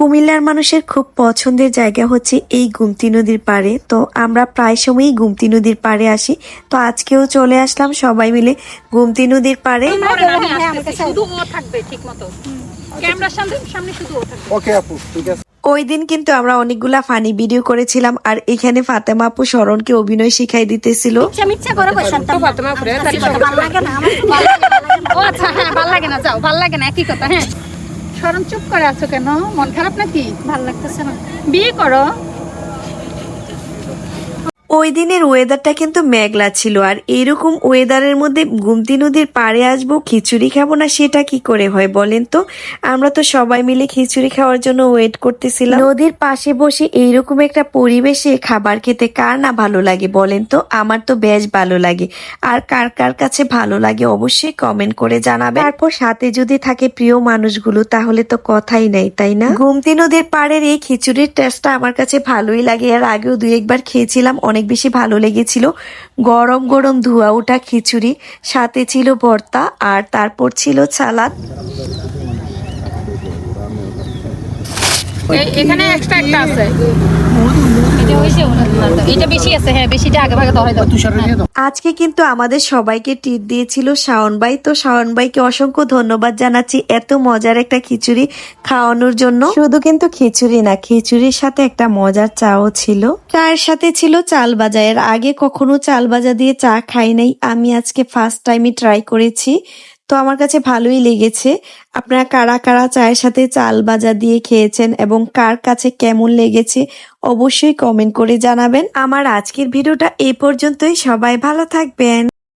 কুমিল্লার মানুষের খুব পছন্দের জায়গা হচ্ছে এই গুমতি নদীর পাড়ে। তো আমরা প্রায় সময়ই গুমতি নদীর পাড়ে আসি। তো আজকেও চলে আসলাম সবাই মিলে গুমতি নদীর পাড়ে। ওই দিন কিন্তু আমরা অনেকগুলা ফানি ভিডিও করেছিলাম, আর এখানে ফাতেমা আপু শরণকে অভিনয় শিখাই দিতেছিল। শরণ চুপ করে আছো কেন? মন খারাপ নাকি? ভাল লাগতেছে না? বিয়ে করো। ওই দিনের ওয়েদারটা কিন্তু মেঘলা ছিল, আর এইরকম ওয়েদারের মধ্যে গুমতি নদীর পাড়ে আসবো, খিচুড়ি খাবো না সেটা কি করে হয় বলেন তো? আমরা তো সবাই মিলে খিচুড়ি খাওয়ার জন্য ওয়েট করতেছিলাম। নদীর পাশে বসে এইরকম একটা পরিবেশে খাবার খেতে কার না ভালো লাগে বলেন তো? আমার তো বেশ ভালো লাগে। আর কার কার কাছে ভালো লাগে অবশ্যই কমেন্ট করে জানাবেন। তারপর সাথে যদি থাকে প্রিয় মানুষগুলো, তাহলে তো কথাই নাই, তাই না? গুমতি নদীর পাড়ের এই খিচুড়ির টেস্টটা আমার কাছে ভালোই লাগে। আর আগেও দুই একবার খেয়েছিলাম, অনেক বেশি ভালো লেগেছিল। গরম গরম ধোয়া ওঠা খিচুড়ি, সাথে ছিল ভর্তা, আর তারপর ছিল সালাদ। এখানে এক্সট্রা একটা আছে। এটা বেশি আছে, হ্যাঁ বেশিটা আগে ভাগে ধরে দাও। আজকে কিন্তু আমাদের সবাইকে ট্রিট দিয়েছিল শাওন ভাই। তো শাওন ভাইকে অসংখ্য ধন্যবাদ জানাচ্ছি এত মজার একটা খিচুড়ি খাওয়ানোর জন্য। শুধু কিন্তু খিচুড়ি না, খিচুড়ির সাথে একটা মজার চাও ছিল। চায়ের সাথে ছিল চাল ভাজা। এর আগে কখনো চাল ভাজা দিয়ে চা খাই নাই, আমি আজকে ফার্স্ট টাইমই ট্রাই করেছি। তো আমার কাছে ভালোই লেগেছে। আপনারা কারা কারা চায়ের সাথে চাল ভাজা দিয়ে খেয়েছেন এবং কার কাছে কেমন লেগেছে অবশ্যই কমেন্ট করে জানাবেন। আমার আজকের ভিডিওটা এই পর্যন্তই। সবাই ভালো থাকবেন।